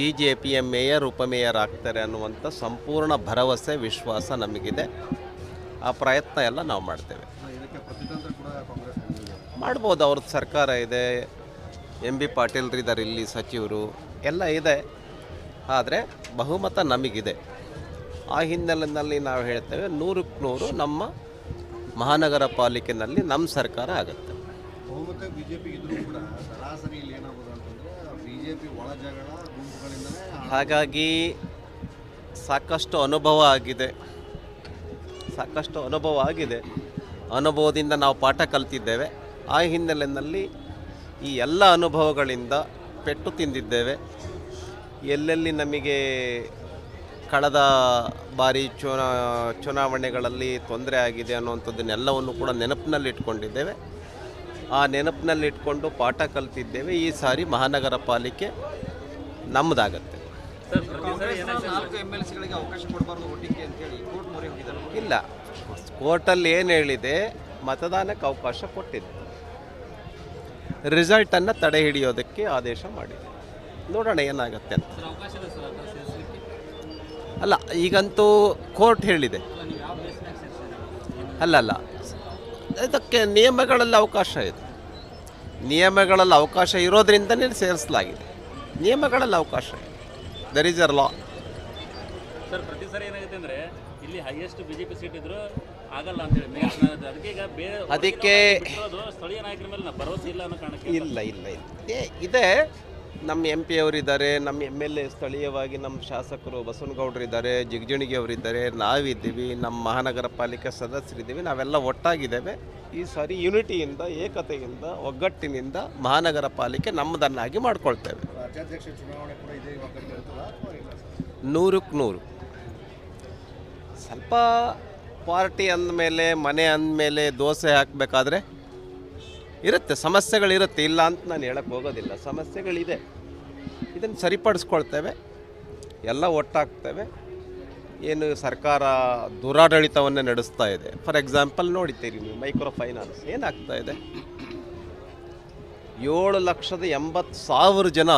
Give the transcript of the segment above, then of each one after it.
BJPಯ mayor ಉಪಮೇಯರ್ ಆಗ್ತಾರೆ ಅನ್ನುವಂಥ ಸಂಪೂರ್ಣ ಭರವಸೆ ವಿಶ್ವಾಸ ನಮಗಿದೆ. ಆ ಪ್ರಯತ್ನ ಎಲ್ಲ ನಾವು ಮಾಡ್ತೇವೆ. ಮಾಡ್ಬೋದು, ಅವ್ರದ್ದು ಸರ್ಕಾರ ಇದೆ, MB ಪಾಟೀಲ್ರಿದ್ದಾರೆ ಇಲ್ಲಿ ಸಚಿವರು ಎಲ್ಲ ಇದೆ, ಆದರೆ ಬಹುಮತ ನಮಗಿದೆ. ಆ ಹಿನ್ನೆಲೆಯಲ್ಲಿ ನಾವು ಹೇಳ್ತೇವೆ 100ಕ್ಕೆ 100 ನಮ್ಮ ಮಹಾನಗರ ಪಾಲಿಕೆಯಲ್ಲಿ ನಮ್ಮ ಸರ್ಕಾರ ಆಗುತ್ತೆ. ಬಹುಮತ ಬಿಜೆಪಿ ಇದ್ರೂ ಕೂಡ ಸರಾಸರಿ ಇಲ್ಲಿ ಏನಾಗೋದು ಅಂತಂದರೆ ಬಿಜೆಪಿ ಒಳ ಜಗಳ ಗುಂಪುಗಳಿಂದಲೇ. ಹಾಗಾಗಿ ಸಾಕಷ್ಟು ಅನುಭವ ಆಗಿದೆ. ಅನುಭವದಿಂದ ನಾವು ಪಾಠ ಕಲ್ತಿದ್ದೇವೆ. ಆ ಹಿನ್ನೆಲೆಯಲ್ಲಿ ಈ ಎಲ್ಲ ಅನುಭವಗಳಿಂದ ಪೆಟ್ಟು ತಿಂದಿದ್ದೇವೆ. ಎಲ್ಲೆಲ್ಲಿ ನಮಗೆ ಕಳೆದ ಬಾರಿ ಚುನಾವಣೆಗಳಲ್ಲಿ ತೊಂದರೆ ಆಗಿದೆ ಅನ್ನುವಂಥದ್ದನ್ನೆಲ್ಲವನ್ನು ಕೂಡ ನೆನಪಿನಲ್ಲಿಟ್ಕೊಂಡಿದ್ದೇವೆ. ಆ ನೆನಪಿನಲ್ಲಿಟ್ಕೊಂಡು ಪಾಠ ಕಲ್ತಿದ್ದೇವೆ. ಈ ಸಾರಿ ಮಹಾನಗರ ಪಾಲಿಕೆ ನಮ್ಮದಾಗತ್ತೆ. ಇಲ್ಲ, ಕೋರ್ಟಲ್ಲಿ ಏನು ಹೇಳಿದೆ, ಮತದಾನಕ್ಕೆ ಅವಕಾಶ ಕೊಟ್ಟಿದೆ, ರಿಸಲ್ಟನ್ನು ತಡೆ ಹಿಡಿಯೋದಕ್ಕೆ ಆದೇಶ ಮಾಡಿದೆ. ನೋಡೋಣ ಏನಾಗುತ್ತೆ ಅಂತ. ಅಲ್ಲ, ಈಗಂತೂ ಕೋರ್ಟ್ ಹೇಳಿದೆ. ಅಲ್ಲಲ್ಲ, ಇದಕ್ಕೆ ನಿಯಮಗಳಲ್ಲಿ ಅವಕಾಶ ಇದೆ. ನಿಯಮಗಳಲ್ಲಿ ಅವಕಾಶ ಇರೋದ್ರಿಂದನೇ ಸೇರಿಸಲಾಗಿದೆ. ನಿಯಮಗಳಲ್ಲಿ ಅವಕಾಶ ಇದೆ. There is a law. Sir, ಪ್ರತಿ ಸರಿ ಏನಾಗುತ್ತೆ ಅಂದರೆ ಇಲ್ಲಿ ಹೈಯೆಸ್ಟ್ ಬಿಜೆಪಿ ಸೀಟ್ ಇದ್ರು ಆಗಲ್ಲ ಅಂತೇಳಿ ಅದಕ್ಕೆ ಈಗ ಬೇರೆ ಅದಕ್ಕೆ ಸ್ಥಳೀಯ ನಾಯಕರ ಮೇಲೆ ಭರವಸೆ ಇಲ್ಲ ಅನ್ನೋ ಕಾರಣಕ್ಕೆ ಇಲ್ಲ ಇದೆ. ನಮ್ಮ MP ಅವರಿದ್ದಾರೆ, ನಮ್ಮ MLA ಸ್ಥಳೀಯವಾಗಿ ನಮ್ಮ ಶಾಸಕರು ಬಸವನಗೌಡರಿದ್ದಾರೆ, ಜಿಗಜಿಣಗಿ ಅವರಿದ್ದಾರೆ, ನಾವಿದ್ದೀವಿ, ನಮ್ಮ ಮಹಾನಗರ ಪಾಲಿಕೆ ಸದಸ್ಯರಿದ್ದೀವಿ. ನಾವೆಲ್ಲ ಒಟ್ಟಾಗಿದ್ದೇವೆ. ಈ ಸಾರಿ ಯುನಿಟಿಯಿಂದ, ಏಕತೆಯಿಂದ, ಒಗ್ಗಟ್ಟಿನಿಂದ ಮಹಾನಗರ ಪಾಲಿಕೆ ನಮ್ಮದನ್ನಾಗಿ ಮಾಡ್ಕೊಳ್ತೇವೆ. ರಾಜ್ಯಾಧ್ಯಕ್ಷ ಚುನಾವಣೆ ಕೂಡ ಇದೇ ಒಗ್ಗಟ್ಟು ಇರ್ತದಾ ಅಥವಾ ಇಲ್ಲ ಸರ್? 100ಕ್ಕೆ 100. ಸ್ವಲ್ಪ ಪಾರ್ಟಿ ಅಂದಮೇಲೆ, ಮನೆ ಅಂದಮೇಲೆ ದೋಸೆ ಹಾಕಬೇಕಾದ್ರೆ ಇರುತ್ತೆ, ಸಮಸ್ಯೆಗಳಿರುತ್ತೆ, ಇಲ್ಲ ಅಂತ ನಾನು ಹೇಳಕ್ಕೆ ಹೋಗೋದಿಲ್ಲ. ಸಮಸ್ಯೆಗಳಿದೆ, ಇದನ್ನು ಸರಿಪಡಿಸ್ಕೊಳ್ತೇವೆ, ಎಲ್ಲ ಒಟ್ಟಾಗ್ತೇವೆ. ಏನು ಸರ್ಕಾರ ದುರಾಡಳಿತವನ್ನೇ ನಡೆಸ್ತಾ ಇದೆ. ಫಾರ್ ಎಕ್ಸಾಂಪಲ್ ನೋಡಿದ್ದೀರಿ ನೀವು, ಮೈಕ್ರೋ ಫೈನಾನ್ಸ್ ಏನಾಗ್ತಾ ಇದೆ. 7,80,000 ಜನ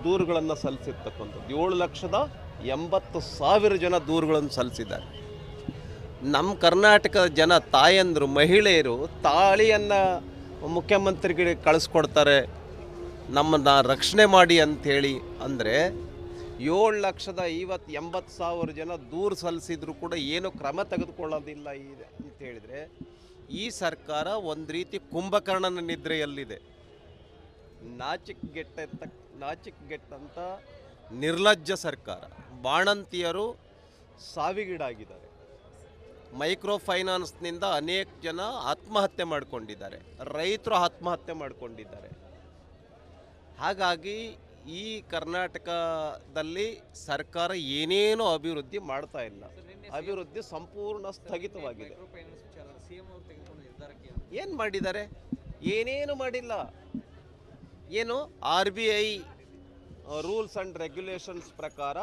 ದೂರುಗಳನ್ನು ಸಲ್ಲಿಸಿರ್ತಕ್ಕಂಥದ್ದು. 7,80,000 ಜನ ದೂರುಗಳನ್ನು ಸಲ್ಲಿಸಿದ್ದಾರೆ. ನಮ್ಮ ಕರ್ನಾಟಕದ ಜನ, ತಾಯಂದರು, ಮಹಿಳೆಯರು ತಾಳಿಯನ್ನು ಮುಖ್ಯಮಂತ್ರಿಗಳಿಗೆ ಕಳಿಸ್ಕೊಡ್ತಾರೆ, ನಮ್ಮನ್ನು ರಕ್ಷಣೆ ಮಾಡಿ ಅಂಥೇಳಿ. ಅಂದರೆ 7,80,000 ಜನ ದೂರು ಸಲ್ಲಿಸಿದ್ರು ಕೂಡ ಏನು ಕ್ರಮ ತೆಗೆದುಕೊಳ್ಳೋದಿಲ್ಲ ಇದೆ ಅಂತ ಹೇಳಿದರೆ, ಈ ಸರ್ಕಾರ ಒಂದು ರೀತಿ ಕುಂಭಕರ್ಣನ ನಿದ್ರೆಯಲ್ಲಿದೆ. ನಾಚಿಕೆಗೆಟ್ಟಂಥ ನಿರ್ಲಜ್ಜ ಸರ್ಕಾರ. ಬಾಣಂತಿಯರು ಸಾವಿಗೀಡಾಗಿದ್ದಾರೆ. ಮೈಕ್ರೋ ಫೈನಾನ್ಸ್ನಿಂದ ಅನೇಕ ಜನ ಆತ್ಮಹತ್ಯೆ ಮಾಡಿಕೊಂಡಿದ್ದಾರೆ, ರೈತರು ಆತ್ಮಹತ್ಯೆ ಮಾಡಿಕೊಂಡಿದ್ದಾರೆ. ಹಾಗಾಗಿ ಈ ಕರ್ನಾಟಕದಲ್ಲಿ ಸರ್ಕಾರ ಏನೇನೂ ಅಭಿವೃದ್ಧಿ ಮಾಡ್ತಾ ಇಲ್ಲ. ಅಭಿವೃದ್ಧಿ ಸಂಪೂರ್ಣ ಸ್ಥಗಿತವಾಗಿದೆ. ಏನು ಮಾಡಿದ್ದಾರೆ? ಏನೇನು ಮಾಡಿಲ್ಲ. ಏನು RBI ರೂಲ್ಸ್ ಆ್ಯಂಡ್ ರೆಗ್ಯುಲೇಷನ್ಸ್ ಪ್ರಕಾರ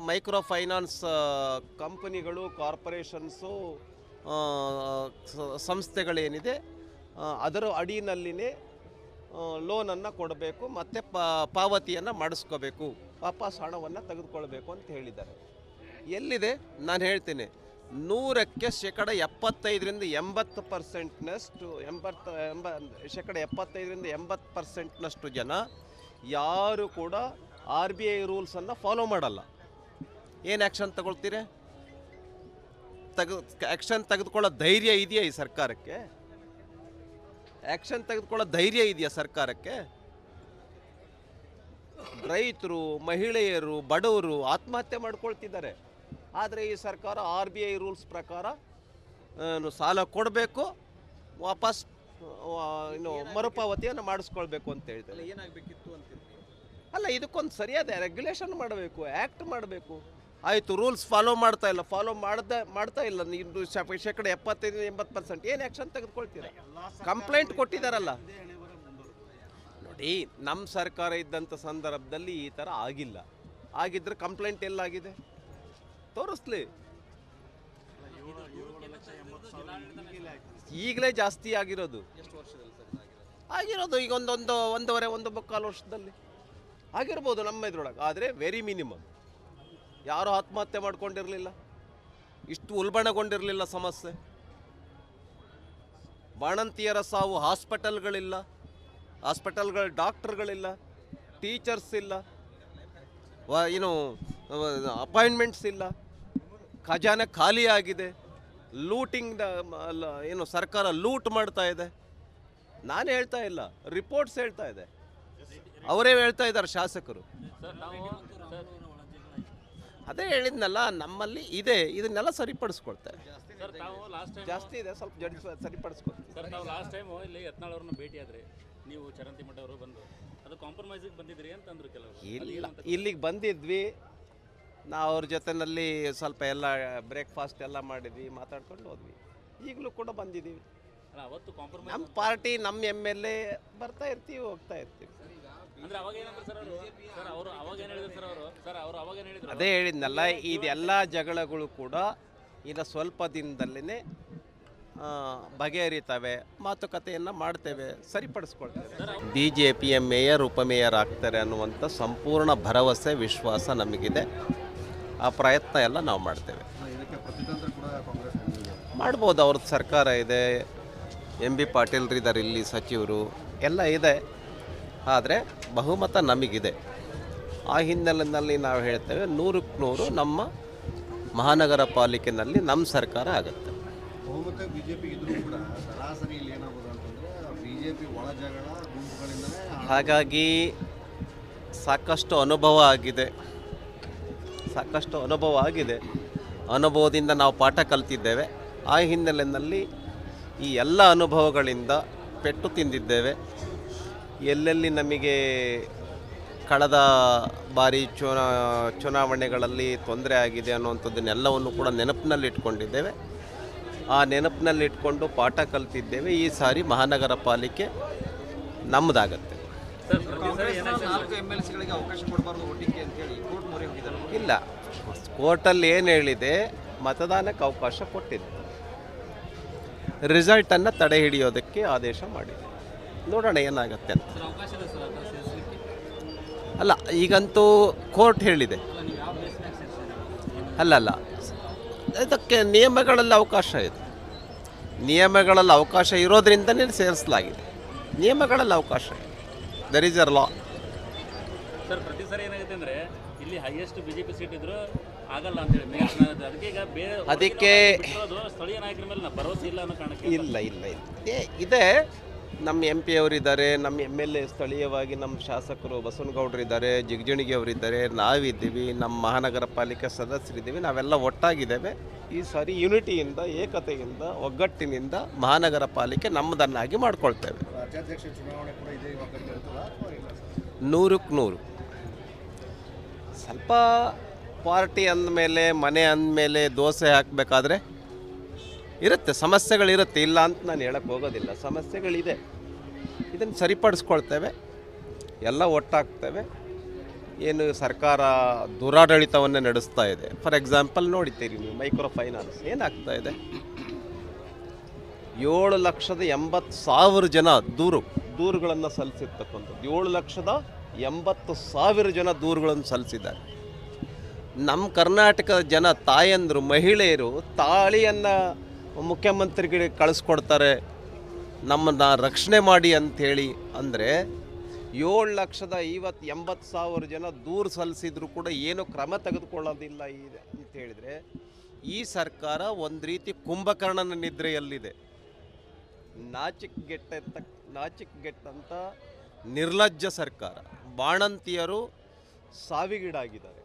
ಮೈಕ್ರೋ ಫೈನಾನ್ಸ್ ಕಂಪನಿಗಳು, ಕಾರ್ಪೊರೇಷನ್ಸು, ಸಂಸ್ಥೆಗಳೇನಿದೆ ಅದರ ಅಡಿನಲ್ಲಿನೇ ಲೋನನ್ನು ಕೊಡಬೇಕು, ಮತ್ತು ಪಾವತಿಯನ್ನು ಮಾಡಿಸ್ಕೋಬೇಕು, ವಾಪಸ್ ಹಣವನ್ನು ತೆಗೆದುಕೊಳ್ಬೇಕು ಅಂತ ಹೇಳಿದ್ದಾರೆ. ಎಲ್ಲಿದೆ? ನಾನು ಹೇಳ್ತೀನಿ, 100ಕ್ಕೆ 75% 80% ಜನ ಯಾರು ಕೂಡ RBI ರೂಲ್ಸನ್ನು ಫಾಲೋ ಮಾಡಲ್ಲ. ಏನು ಆ್ಯಕ್ಷನ್ ತಗೊಳ್ತೀರಿ? ಆ್ಯಕ್ಷನ್ ತೆಗೆದುಕೊಳ್ಳೋ ಧೈರ್ಯ ಇದೆಯಾ ಈ ಸರ್ಕಾರಕ್ಕೆ? ಆ್ಯಕ್ಷನ್ ತೆಗೆದುಕೊಳ್ಳೋ ಧೈರ್ಯ ಇದೆಯಾ ಸರ್ಕಾರಕ್ಕೆ? ರೈತರು, ಮಹಿಳೆಯರು, ಬಡವರು ಆತ್ಮಹತ್ಯೆ ಮಾಡ್ಕೊಳ್ತಿದ್ದಾರೆ. ಆದರೆ ಈ ಸರ್ಕಾರ RBI ರೂಲ್ಸ್ ಪ್ರಕಾರ ಸಾಲ ಕೊಡಬೇಕು, ವಾಪಸ್ ಮರುಪಾವತಿಯನ್ನು ಮಾಡಿಸ್ಕೊಳ್ಬೇಕು ಅಂತ ಹೇಳ್ತಾರೆ. ಏನಾಗಬೇಕಿತ್ತು ಅಂತೀರಿ? ಅಲ್ಲ, ಇದಕ್ಕೊಂದು ಸರಿಯಾದ ರೆಗ್ಯುಲೇಷನ್ ಮಾಡಬೇಕು, ಆ್ಯಕ್ಟ್ ಮಾಡಬೇಕು. ಆಯಿತು, ರೂಲ್ಸ್ ಫಾಲೋ ಮಾಡ್ತಾ ಇಲ್ಲ, ನೀವು 75-80% ಏನು ಆ್ಯಕ್ಷನ್ ತೆಗೆದುಕೊಳ್ತೀರ? ಕಂಪ್ಲೇಂಟ್ ಕೊಟ್ಟಿದ್ದಾರಲ್ಲ. ನೋಡಿ, ನಮ್ಮ ಸರ್ಕಾರ ಇದ್ದಂಥ ಸಂದರ್ಭದಲ್ಲಿ ಈ ಥರ ಆಗಿಲ್ಲ. ಆಗಿದ್ರೆ ಕಂಪ್ಲೇಂಟ್ ಎಲ್ಲಾಗಿದೆ ತೋರಿಸ್ಲಿ. ಈಗಲೇ ಜಾಸ್ತಿ ಆಗಿರೋದು. ಎಷ್ಟು ವರ್ಷದಲ್ಲಿ ಸರ್ ಆಗಿರೋದು ಈಗ ಒಂದೂವರೆ 1.25 ವರ್ಷದಲ್ಲಿ ಆಗಿರ್ಬೋದು ನಮ್ಮ ಇದ್ರೊಳಗೆ, ಆದರೆ ವೆರಿ ಮಿನಿಮಮ್. ಯಾರೂ ಆತ್ಮಹತ್ಯೆ ಮಾಡ್ಕೊಂಡಿರಲಿಲ್ಲ, ಇಷ್ಟು ಉಲ್ಬಣಗೊಂಡಿರಲಿಲ್ಲ ಸಮಸ್ಯೆ. ಬಾಣಂತಿಯರ ಸಾವು, ಹಾಸ್ಪಿಟಲ್ಗಳಿಲ್ಲ, ಹಾಸ್ಪಿಟಲ್ಗಳ ಡಾಕ್ಟರ್ಗಳಿಲ್ಲ, ಟೀಚರ್ಸ್ ಇಲ್ಲ, ಅಪಾಯಿಂಟ್ಮೆಂಟ್ಸ್ ಇಲ್ಲ, ಖಜಾನೆ ಖಾಲಿ ಆಗಿದೆ, ಲೂಟಿಂಗ್ ಸರ್ಕಾರ ಲೂಟ್ ಮಾಡ್ತಾ ಇದೆ. ನಾನು ಹೇಳ್ತಾ ಇಲ್ಲ, ರಿಪೋರ್ಟ್ಸ್ ಹೇಳ್ತಾ ಇದೆ, ಅವರೇ ಹೇಳ್ತಾ ಇದ್ದಾರೆ ಶಾಸಕರು. ಅದೇ ಹೇಳಿದ್ನಲ್ಲ, ನಮ್ಮಲ್ಲಿ ಇದೆ, ಇದನ್ನೆಲ್ಲ ಸರಿಪಡಿಸ್ಕೊಳ್ತಾರೆ. ಜಾಸ್ತಿ ಇದೆ, ಸ್ವಲ್ಪ ಸರಿಪಡಿಸ್ಕೊಳ್ತೀವಿ. ಸರ್, ನಾವು ಲಾಸ್ಟ್ ಟೈಮು ಇಲ್ಲಿ ಯತ್ನಾಳ್ ಅವ್ರನ್ನ ಭೇಟಿ ಆದ್ರೆ ನೀವು ಚರಂತಿ ಮಠ ಅವರು ಬಂದು ಅದು ಕಾಂಪ್ರಮೈಸಿಗೆ ಬಂದಿದ್ರಿ ಅಂತಂದ್ರು ಕೆಲವರು. ಇಲ್ಲ, ಇಲ್ಲಿಗೆ ಬಂದಿದ್ವಿ ನಾವು, ಅವ್ರ ಜೊತೆನಲ್ಲಿ ಸ್ವಲ್ಪ ಎಲ್ಲ ಬ್ರೇಕ್ಫಾಸ್ಟ್ ಎಲ್ಲ ಮಾಡಿದ್ವಿ, ಮಾತಾಡ್ಕೊಂಡು ಹೋದ್ವಿ. ಈಗಲೂ ಕೂಡ ಬಂದಿದ್ದೀವಿ. ಅವತ್ತು ಕಾಂಪ್ರಮೈಸ್ ನಮ್ಮ ಪಾರ್ಟಿ, ನಮ್ಮ MLA ಬರ್ತಾ ಇರ್ತೀವಿ, ಹೋಗ್ತಾ ಇರ್ತೀವಿ. ಅಂದ್ರೆ ಅವಾಗ ಏನಂದ್ರೆ ಸರ್ ಅವರು ಅವಾಗ ಏನು ಹೇಳಿದ್ರು ಸರ್ ಅವರು ಅವಾಗ ಏನು ಹೇಳಿದ್ರು? ಅದೇ ಹೇಳಿದ್ನಲ್ಲ, ಇದೆಲ್ಲ ಜಗಳಗಳು ಕೂಡ ಇನ್ನು ಸ್ವಲ್ಪ ದಿನದಲ್ಲೇ ಬಗೆಹರಿತವೆ, ಮಾತುಕತೆಯನ್ನು ಮಾಡ್ತೇವೆ, ಸರಿಪಡಿಸ್ಕೊಳ್ತೇವೆ. BJPಯ ಮೇಯರ್ ಉಪಮೇಯರ್ ಆಗ್ತಾರೆ ಅನ್ನುವಂಥ ಸಂಪೂರ್ಣ ಭರವಸೆ, ವಿಶ್ವಾಸ ನಮಗಿದೆ. ಆ ಪ್ರಯತ್ನ ಎಲ್ಲ ನಾವು ಮಾಡ್ತೇವೆ. ಇದಕ್ಕೆ ಪ್ರತಿತಂತ್ರ ಕೂಡ ಕಾಂಗ್ರೆಸ್ ಮಾಡ್ಬೋದು, ಅವ್ರದ್ದು ಸರ್ಕಾರ ಇದೆ, MB ಪಾಟೀಲ್ರಿದ್ದಾರೆ ಇಲ್ಲಿ, ಸಚಿವರು ಎಲ್ಲ ಇದೆ, ಆದರೆ ಬಹುಮತ ನಮಗಿದೆ. ಆ ಹಿನ್ನೆಲೆಯಲ್ಲಿ ನಾವು ಹೇಳ್ತೇವೆ 100ಕ್ಕೆ 100 ನಮ್ಮ ಮಹಾನಗರ ಪಾಲಿಕೆಯಲ್ಲಿ ನಮ್ಮ ಸರ್ಕಾರ ಆಗುತ್ತೆ. ಬಹುಮತ BJP ಇದ್ರೂ ಕೂಡ ಸರಾಸರಿ ಇಲ್ಲಿ ಏನಾಗೋದು ಅಂತಂದರೆ BJP ಒಳ ಜಗಳ ಗುಂಪುಗಳಿಂದಲೇ. ಹಾಗಾಗಿ ಸಾಕಷ್ಟು ಅನುಭವ ಆಗಿದೆ, ಅನುಭವದಿಂದ ನಾವು ಪಾಠ ಕಲ್ತಿದ್ದೇವೆ. ಆ ಹಿನ್ನೆಲೆಯಲ್ಲಿ ಈ ಎಲ್ಲ ಅನುಭವಗಳಿಂದ ಪೆಟ್ಟು ತಿಂದಿದ್ದೇವೆ. ಎಲ್ಲೆಲ್ಲಿ ನಮಗೆ ಕಳೆದ ಬಾರಿ ಚುನಾವಣೆಗಳಲ್ಲಿ ತೊಂದರೆ ಆಗಿದೆ ಅನ್ನುವಂಥದ್ದನ್ನೆಲ್ಲವನ್ನು ಕೂಡ ನೆನಪಿನಲ್ಲಿ ಇಟ್ಕೊಂಡಿದ್ದೇವೆ. ಆ ನೆನಪಿನಲ್ಲಿ ಇಟ್ಕೊಂಡು ಪಾಠ ಕಲ್ತಿದ್ದೇವೆ. ಈ ಸಾರಿ ಮಹಾನಗರ ಪಾಲಿಕೆ ನಮ್ಮದಾಗತ್ತೆ. ಇಲ್ಲ, ಕೋರ್ಟಲ್ಲಿ ಏನು ಹೇಳಿದೆ, ಮತದಾನಕ್ಕೆ ಅವಕಾಶ ಕೊಟ್ಟಿದೆ, ರಿಸಲ್ಟನ್ನು ತಡೆ ಹಿಡಿಯೋದಕ್ಕೆ ಆದೇಶ ಮಾಡಿದೆ. ನೋಡೋಣ ಏನಾಗುತ್ತೆ ಅಂತ. ಅಲ್ಲ, ಈಗಂತೂ ಕೋರ್ಟ್ ಹೇಳಿದೆ. ಅಲ್ಲಲ್ಲ, ಇದಕ್ಕೆ ನಿಯಮಗಳಲ್ಲಿ ಅವಕಾಶ ಇದೆ. ನಿಯಮಗಳಲ್ಲಿ ಅವಕಾಶ ಇರೋದ್ರಿಂದಲೇ ಸೇರಿಸಲಾಗಿದೆ. ನಿಯಮಗಳಲ್ಲಿ ಅವಕಾಶ ಇದೆ. There is a law. Sir, ಪ್ರತಿ ಸರಿ ಏನಾಗುತ್ತೆ ಅಂದರೆ ಇಲ್ಲಿ ಹೈಯೆಸ್ಟ್ BJP ಸೀಟ್ ಇದ್ರು ಆಗಲ್ಲ ಅಂತೇಳಿ ಅದಕ್ಕೆ ಈಗ ಅದಕ್ಕೆ ಸ್ಥಳೀಯ ನಾಯಕರ ಮೇಲೆ ಭರವಸೆ ಇಲ್ಲ ಅನ್ನೋ ಕಾರಣಕ್ಕೆ. ಇಲ್ಲ ಇದೆ. ನಮ್ಮ MP ಅವರಿದ್ದಾರೆ, ನಮ್ಮ MLA ಸ್ಥಳೀಯವಾಗಿ ನಮ್ಮ ಶಾಸಕರು ಬಸವನಗೌಡರಿದ್ದಾರೆ, ಜಿಗಜಿಣಗಿ ಅವರಿದ್ದಾರೆ, ನಾವಿದ್ದೀವಿ, ನಮ್ಮ ಮಹಾನಗರ ಪಾಲಿಕೆ ಸದಸ್ಯರಿದ್ದೀವಿ. ನಾವೆಲ್ಲ ಒಟ್ಟಾಗಿದ್ದೇವೆ. ಈ ಸಾರಿ ಯುನಿಟಿಯಿಂದ, ಏಕತೆಯಿಂದ, ಒಗ್ಗಟ್ಟಿನಿಂದ ಮಹಾನಗರ ಪಾಲಿಕೆ ನಮ್ಮದನ್ನಾಗಿ ಮಾಡ್ಕೊಳ್ತೇವೆ. ರಾಜ್ಯಾಧ್ಯಕ್ಷ ಚುನಾವಣೆ ಕೂಡ ಇದೆ ಇರ್ತದಾ ಅಥವಾ ಇಲ್ಲ ಸರ್? 100ಕ್ಕೆ 100. ಸ್ವಲ್ಪ ಪಾರ್ಟಿ ಅಂದಮೇಲೆ, ಮನೆ ಅಂದಮೇಲೆ ದೋಸೆ ಹಾಕಬೇಕಾದ್ರೆ ಇರುತ್ತೆ, ಸಮಸ್ಯೆಗಳಿರುತ್ತೆ, ಇಲ್ಲ ಅಂತ ನಾನು ಹೇಳಕ್ಕೆ ಹೋಗೋದಿಲ್ಲ. ಸಮಸ್ಯೆಗಳಿದೆ, ಇದನ್ನು ಸರಿಪಡಿಸ್ಕೊಳ್ತೇವೆ, ಎಲ್ಲ ಒಟ್ಟಾಗ್ತೇವೆ. ಏನು ಸರ್ಕಾರ ದುರಾಡಳಿತವನ್ನೇ ನಡೆಸ್ತಾ ಇದೆ. ಫಾರ್ ಎಕ್ಸಾಂಪಲ್ ನೋಡಿದ್ದೀರಿ ನೀವು, ಮೈಕ್ರೋ ಫೈನಾನ್ಸ್ ಏನಾಗ್ತಾ ಇದೆ. 7,80,000 ಜನ ದೂರುಗಳನ್ನು ಸಲ್ಲಿಸಿರ್ತಕ್ಕಂಥದ್ದು. 7,80,000 ಜನ ದೂರುಗಳನ್ನು ಸಲ್ಲಿಸಿದ್ದಾರೆ. ನಮ್ಮ ಕರ್ನಾಟಕದ ಜನ, ತಾಯಂದರು, ಮಹಿಳೆಯರು ತಾಳಿಯನ್ನು ಮುಖ್ಯಮಂತ್ರಿಗಳಿಗೆ ಕಳಿಸ್ಕೊಡ್ತಾರೆ, ನಮ್ಮನ್ನು ರಕ್ಷಣೆ ಮಾಡಿ ಅಂಥೇಳಿ. ಅಂದರೆ 7,80,000 ಜನ ದೂರು ಸಲ್ಲಿಸಿದ್ರು ಕೂಡ ಏನು ಕ್ರಮ ತೆಗೆದುಕೊಳ್ಳೋದಿಲ್ಲ ಅಂತ ಹೇಳಿದರೆ, ಈ ಸರ್ಕಾರ ಒಂದು ರೀತಿ ಕುಂಭಕರ್ಣನ ನಿದ್ರೆಯಲ್ಲಿದೆ. ನಾಚಿಕೆಗೆಟ್ಟಂಥ ನಿರ್ಲಜ್ಜ ಸರ್ಕಾರ. ಬಾಣಂತಿಯರು ಸಾವಿಗೀಡಾಗಿದ್ದಾರೆ.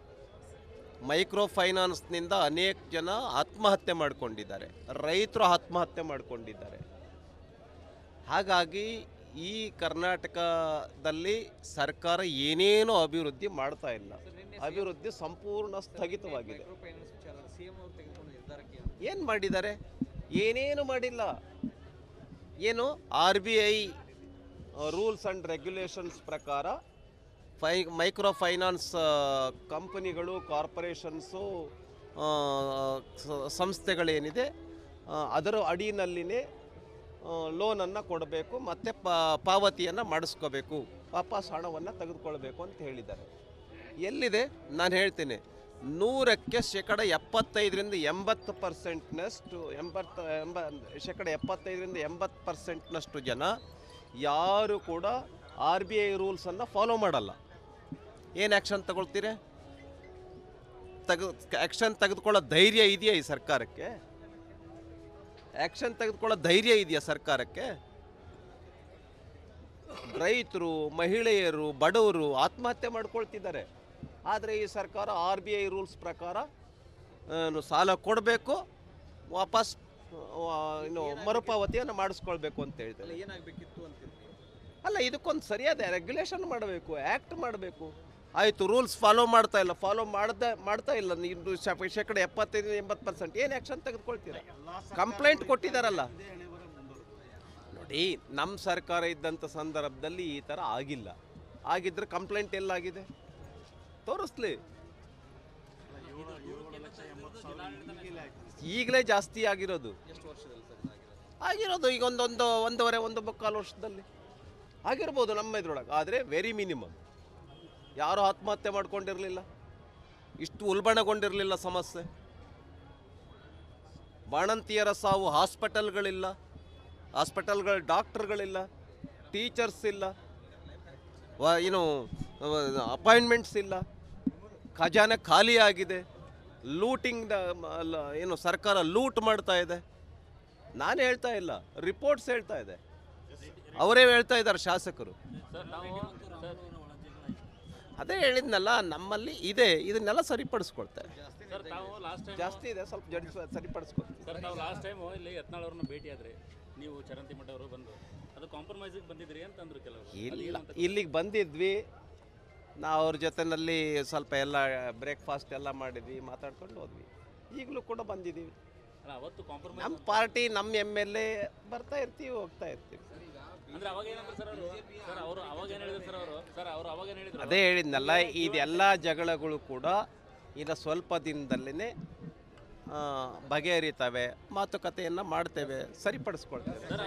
ಮೈಕ್ರೋ ಫೈನಾನ್ಸ್ನಿಂದ ಅನೇಕ ಜನ ಆತ್ಮಹತ್ಯೆ ಮಾಡಿಕೊಂಡಿದ್ದಾರೆ, ರೈತರು ಆತ್ಮಹತ್ಯೆ ಮಾಡಿಕೊಂಡಿದ್ದಾರೆ. ಹಾಗಾಗಿ ಈ ಕರ್ನಾಟಕದಲ್ಲಿ ಸರ್ಕಾರ ಏನೇನೋ ಅಭಿವೃದ್ಧಿ ಮಾಡ್ತಾ ಇಲ್ಲ. ಅಭಿವೃದ್ಧಿ ಸಂಪೂರ್ಣ ಸ್ಥಗಿತವಾಗಿದೆ. ಏನು ಮಾಡಿದ್ದಾರೆ? ಏನೇನು ಮಾಡಿಲ್ಲ. ಏನು RBI ರೂಲ್ಸ್ ಆ್ಯಂಡ್ ರೆಗ್ಯುಲೇಷನ್ಸ್ ಪ್ರಕಾರ ಮೈಕ್ರೋ ಫೈನಾನ್ಸ್ ಕಂಪನಿಗಳು, ಕಾರ್ಪೊರೇಷನ್ಸು, ಸಂಸ್ಥೆಗಳೇನಿದೆ ಅದರ ಅಡಿನಲ್ಲಿನೇ ಲೋನನ್ನು ಕೊಡಬೇಕು ಮತ್ತು ಪಾವತಿಯನ್ನು ಮಾಡಿಸ್ಕೋಬೇಕು ವಾಪಸ್ ಹಣವನ್ನು ತೆಗೆದುಕೊಳ್ಬೇಕು ಅಂತ ಹೇಳಿದ್ದಾರೆ. ಎಲ್ಲಿದೆ? ನಾನು ಹೇಳ್ತೀನಿ, 100ಕ್ಕೆ ಶೇಕಡ 75-80%ನಷ್ಟು 75-80%ನಷ್ಟು ಜನ ಯಾರು ಕೂಡ RBI ರೂಲ್ಸನ್ನು ಫಾಲೋ ಮಾಡಲ್ಲ. ಏನು ಆ್ಯಕ್ಷನ್ ತಗೊಳ್ತೀರಿ? ಆ್ಯಕ್ಷನ್ ತೆಗೆದುಕೊಳ್ಳೋ ಧೈರ್ಯ ಇದೆಯಾ ಈ ಸರ್ಕಾರಕ್ಕೆ? ಆ್ಯಕ್ಷನ್ ತೆಗೆದುಕೊಳ್ಳೋ ಧೈರ್ಯ ಇದೆಯಾ ಸರ್ಕಾರಕ್ಕೆ? ರೈತರು, ಮಹಿಳೆಯರು, ಬಡವರು ಆತ್ಮಹತ್ಯೆ ಮಾಡ್ಕೊಳ್ತಿದ್ದಾರೆ. ಆದರೆ ಈ ಸರ್ಕಾರ RBI ರೂಲ್ಸ್ ಪ್ರಕಾರ ಸಾಲ ಕೊಡಬೇಕು, ವಾಪಸ್ ಮರುಪಾವತಿಯನ್ನು ಮಾಡಿಸ್ಕೊಳ್ಬೇಕು ಅಂತ ಹೇಳ್ತಾರೆ. ಏನಾಗಬೇಕಿತ್ತು ಅಂತೀರಿ? ಅಲ್ಲ, ಇದಕ್ಕೊಂದು ಸರಿಯಾದ ರೆಗ್ಯುಲೇಷನ್ ಮಾಡಬೇಕು, ಆ್ಯಕ್ಟ್ ಮಾಡಬೇಕು. ಆಯಿತು, ರೂಲ್ಸ್ ಫಾಲೋ ಮಾಡ್ತಾ ಇಲ್ಲ ನೀವು ಶೇಕಡ 75-80%. ಏನು ಆ್ಯಕ್ಷನ್ ತೆಗೆದುಕೊಳ್ತೀರಾ? ಕಂಪ್ಲೇಂಟ್ ಕೊಟ್ಟಿದ್ದಾರಲ್ಲ. ನೋಡಿ, ನಮ್ಮ ಸರ್ಕಾರ ಇದ್ದಂಥ ಸಂದರ್ಭದಲ್ಲಿ ಈ ಥರ ಆಗಿಲ್ಲ. ಆಗಿದ್ದರೆ ಕಂಪ್ಲೇಂಟ್ ಎಲ್ಲಾಗಿದೆ ತೋರಿಸ್ಲಿ. ಈಗಲೇ ಜಾಸ್ತಿ ಆಗಿರೋದು. ಎಷ್ಟು ವರ್ಷದಲ್ಲಿ ಸರ್ ಆಗಿರೋದು ಈಗ ಒಂದು 1.5 ವರ್ಷದಲ್ಲಿ ಆಗಿರ್ಬೋದು ನಮ್ಮ ಇದ್ರೊಳಗೆ. ಆದರೆ ವೆರಿ ಮಿನಿಮಮ್. ಯಾರೂ ಆತ್ಮಹತ್ಯೆ ಮಾಡ್ಕೊಂಡಿರಲಿಲ್ಲ, ಇಷ್ಟು ಉಲ್ಬಣಗೊಂಡಿರಲಿಲ್ಲ ಸಮಸ್ಯೆ. ಬಾಣಂತಿಯರ ಸಾವು, ಹಾಸ್ಪಿಟಲ್ಗಳ ಡಾಕ್ಟರ್ಗಳಿಲ್ಲ, ಟೀಚರ್ಸ್ ಇಲ್ಲ, ಅಪಾಯಿಂಟ್ಮೆಂಟ್ಸ್ ಇಲ್ಲ, ಖಜಾನೆ ಖಾಲಿ ಆಗಿದೆ, ಲೂಟಿಂಗ್ ಸರ್ಕಾರ ಲೂಟ್ ಮಾಡ್ತಾ ಇದೆ. ನಾನು ಹೇಳ್ತಾ ಇಲ್ಲ, ರಿಪೋರ್ಟ್ಸ್ ಹೇಳ್ತಾ ಇದೆ, ಅವರೇ ಹೇಳ್ತಾ ಇದ್ದಾರೆ ಶಾಸಕರು. ಅದೇ ಹೇಳಿದ್ನಲ್ಲ, ನಮ್ಮಲ್ಲಿ ಇದೆ, ಇದನ್ನೆಲ್ಲ ಸರಿಪಡಿಸ್ಕೊಳ್ತಾರೆ. ಜಾಸ್ತಿ ಇದೆ, ಸ್ವಲ್ಪ ಸರಿಪಡಿಸ್ಕೊಳ್ತೀವಿ. ಸರ್, ನಾವು ಲಾಸ್ಟ್ ಟೈಮು ಇಲ್ಲಿ ಯತ್ನಾಳ್ ಅವ್ರನ್ನ ಭೇಟಿ ಆದ್ರಿ, ನೀವು ಚರಂತಿಮಠ ಅವರು ಬಂದು ಅದು ಕಾಂಪ್ರಮೈಸಿಗೆ ಬಂದಿದ್ರಿ ಅಂತಂದ್ರು ಕೆಲವರು. ಇಲ್ಲ, ಇಲ್ಲಿಗೆ ಬಂದಿದ್ವಿ ನಾವು, ಅವ್ರ ಜೊತೆನಲ್ಲಿ ಸ್ವಲ್ಪ ಎಲ್ಲ ಬ್ರೇಕ್ಫಾಸ್ಟ್ ಎಲ್ಲ ಮಾಡಿದ್ವಿ, ಮಾತಾಡ್ಕೊಂಡು ಹೋದ್ವಿ. ಈಗಲೂ ಕೂಡ ಬಂದಿದ್ದೀವಿ. ಅಲ್ಲ, ಅವತ್ತು ಕಾಂಪ್ರಮೈಸ್ ನಮ್ಮ ಪಾರ್ಟಿ, ನಮ್ಮ MLA ಬರ್ತಾ ಇರ್ತೀವಿ, ಹೋಗ್ತಾ ಇರ್ತೀವಿ. ಅಂದ್ರೆ ಅವಾಗ ಏನಂದ್ರೆ ಸರ್ ಅವರು ಅವಾಗ ಏನು ಹೇಳಿದ್ರು ಸರ್ ಅವರು ಅವಾಗ ಏನು ಹೇಳಿದ್ರು? ಅದೇ ಹೇಳಿದ್ನಲ್ಲ, ಇದೆಲ್ಲ ಜಗಳಗಳು ಕೂಡ ಇನ್ನು ಸ್ವಲ್ಪ ದಿನದಲ್ಲೇ ಬಗೆಹರಿತವೆ, ಮಾತುಕತೆಯನ್ನು ಮಾಡ್ತೇವೆ, ಸರಿಪಡಿಸ್ಕೊಳ್ತೇವೆ.